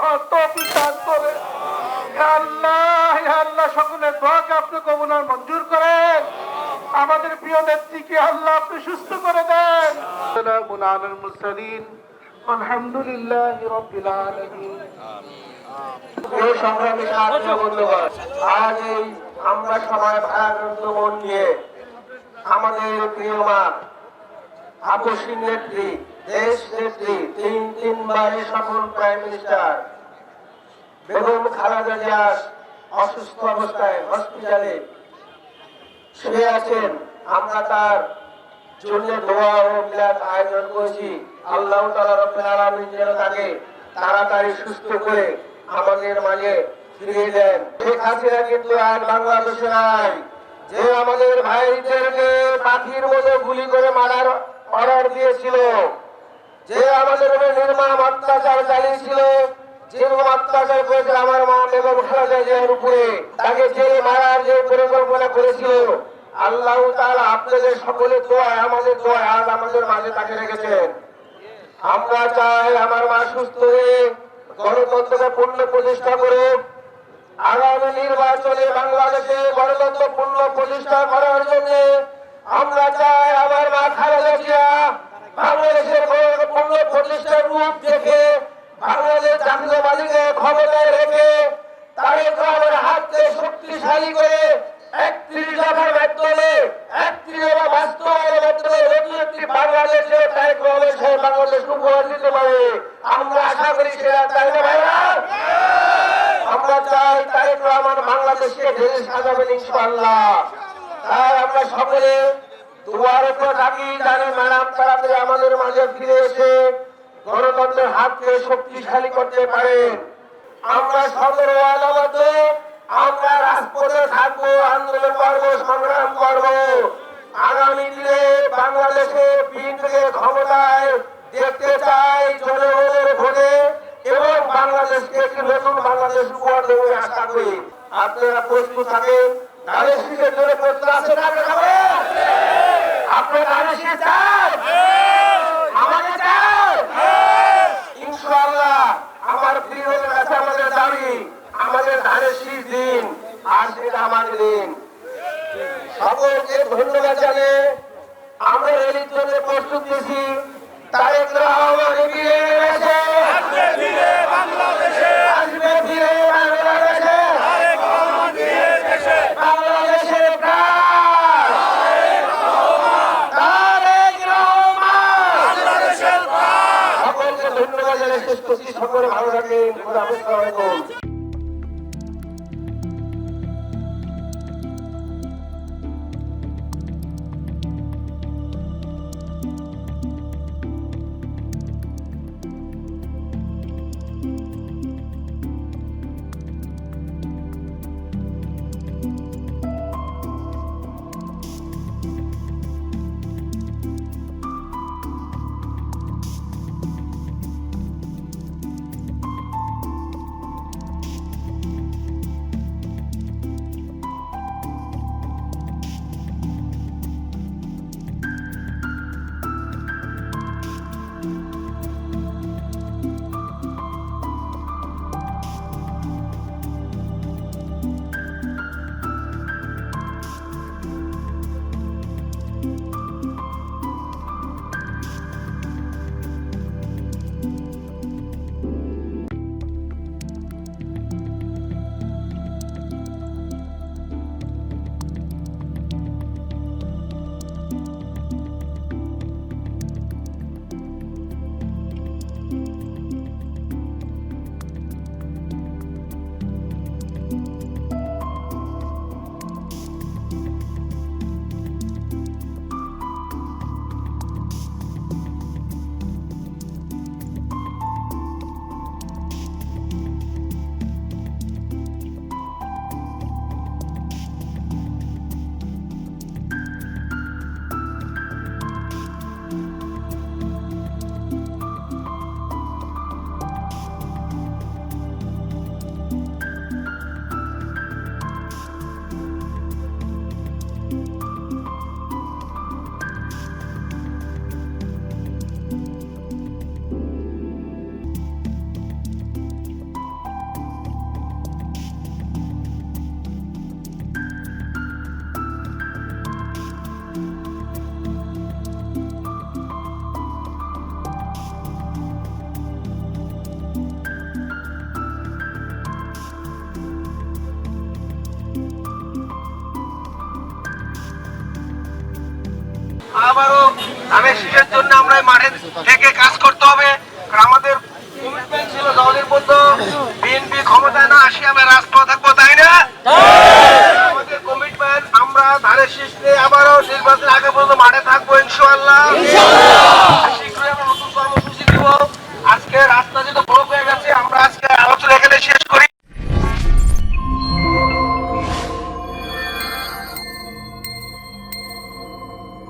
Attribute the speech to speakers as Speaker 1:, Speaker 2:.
Speaker 1: হওয়ার তৌফিক দান করে। হে আল্লাহ সকলের দোয়াকে আপনি কবুল আর মঞ্জুর করেন। আমাদের প্রিয় নেত্রীকে আল্লাহ আপনি সুস্থ করে দেন। সালামুন আলাল মুরসালিন আলহামদুলিল্লাহি রাব্বিল আলামিন। এই সংগ্রামী সাথী বন্ধুগণ, আজ এই আমরা সবাই ভারাক্রান্ত মন নিয়ে আমাদের প্রিয় মা আপসী নেত্রী, দেশ নেত্রী, তিনবারের সফল প্রাইম মিনিস্টার বেগম খালেদা জিয়া অসুস্থ অবস্থায় হসপিটালে শুয়ে আছেন। আমরা তার জন্য দোয়া ও মিলাদ আয়োজন করেছি। আল্লাহ তাআলা রব্বুল আলামিন যেন তাকে তাড়াতাড়ি সুস্থ করে আমাদের মাঝে ফিরিয়ে দেন। শেখ হাসিনা কিন্তু আর বাংলাদেশে নাই, যে আমাদের ভাইদেরকে পাখির মতো গুলি করে মারার অর্ডার দিয়েছিল, যে আমাদের উপরে নির্মম অত্যাচার চালিয়েছিল, যেরকম অত্যাচার করেছিল আমার মা বেগম খালেদা জিয়ার উপরে, তাকে জেলে মারার যে পরিকল্পনা করেছিল, আল্লাহ তাআলা আপনাদের সকলের দোয়ায়, আমাদের দোয়ায় আজ আমাদের মাঝে তাকে রেখেছেন। আমরা চাই আমার মা সুস্থ হয়ে গণতন্ত্রকে পূর্ণ প্রতিষ্ঠা করুক। আগামী নির্বাচনে বাংলাদেশে গণতন্ত্র পূর্ণ প্রতিষ্ঠা করার জন্য আমরা চাই আমার মা খালেদা জিয়া বাংলাদেশের পূর্ণ প্রতিষ্ঠার রূপ দেখে বাংলাদেশ জাতীয়তাবাদীকে ক্ষমতায় রেখে তারেক রহমানের হাতকে শক্তিশালী করে ৩১ দফার মাধ্যমে ৩১ দফা বাস্তবায়নের মাধ্যমে নতুন একটি বাংলাদেশে তারেক রহমান সাহেব বাংলাদেশ উপহার দিতে পারে। আমরা আশা করি সেটা, তাই না ভাইরা? আমরা চাই তারেক রহমান বাংলাদেশকে ঢেলে সাজাবেন ইনশাআল্লাহ। তাই আমরা সকলে দুয়ার উপর ডাকি, জানি ম্যাডাম তাড়াতাড়ি আমাদের মাঝে ফিরে এসে গণতন্ত্রের হাতকে শক্তিশালী করতে পারেন। আমরা সকলে আলাদা, আমরা রাজপথে থাকবো, আন্দোলন করবো, সংগ্রাম করবো। আগামী দিনে বাংলাদেশে বিএনপিকে ক্ষমতায় দেখতে চাই জনগণের ভোটে, এবং বাংলাদেশকে একটি নতুন বাংলাদেশ উপহার দেবো আশা করি। আপনারা প্রস্তুত থাকেন। ধানের শীষের জন্য প্রস্তুত আছেন? আপনারা ধানের শীষ চান? আমাদের চান? ইনশাআল্লাহ আমার প্রিয়দের কাছে আমাদের দাবি, আমাদের ধানের শীষ দিন, আর সেটা আমাদের দিন। সকলকে ধন্যবাদ জানিয়ে আমরা এর জন্য প্রস্তুত দিয়েছি। তারেক রহমান এগিয়ে গেছে, আসবে ফিরে বাংলাদেশে, বাংলাদেশের প্রাণ তারেক রহমান। সকলকে ধন্যবাদ জানিয়ে শেষ করছি। সকলে ভালো থাকেন। আসসালামু আলাইকুম।
Speaker 2: ধানের শীষের জন্য আমরা এই মাঠে থেকে কাজ করতে হবে। কারণ আমাদের কমিটমেন্ট ছিল দলের মধ্যে বিএনপি ক্ষমতায় না আসি আমরা রাজপথে থাকবো, তাই না? আমাদের কমিটমেন্ট আমরা ধানের শীষ নিয়ে আবারও নির্বাচনের আগে পর্যন্ত মাঠে থাকবো ইনশাআল্লাহ।